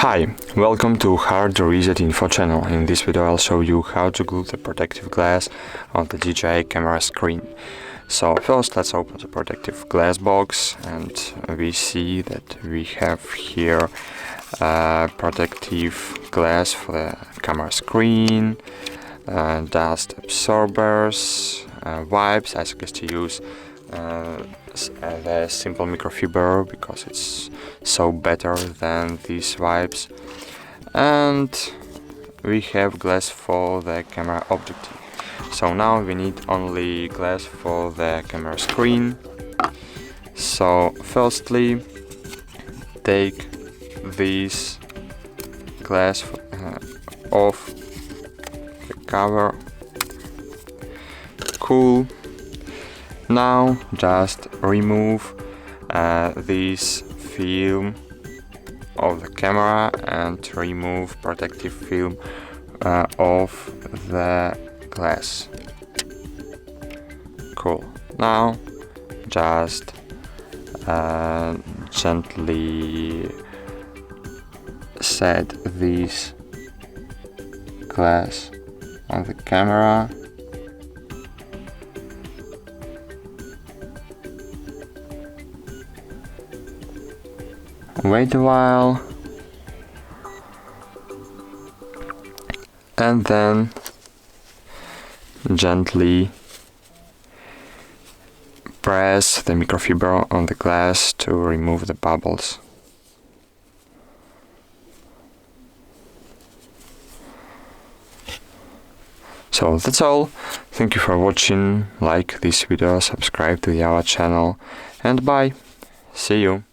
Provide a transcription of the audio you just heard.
Hi, welcome to HardReset.Info channel. In this video I'll show you how to glue the protective glass on the DJI camera screen. So first let's open the protective glass box, and we see that we have here protective glass for the camera screen, dust absorbers, wipes. I suggest you use the simple microfiber because it's so better than these wipes, and we have glass for the camera objective. So now we need only glass for the camera screen. So firstly, take this glass off the cover. Cool. Now just remove this film of the camera and remove protective film of the glass. Cool. Now just gently set this glass on the camera. Wait a while, and then gently press the microfiber on the glass to remove the bubbles. So that's all. Thank you for watching. Like this video, subscribe to our channel, and bye. See you.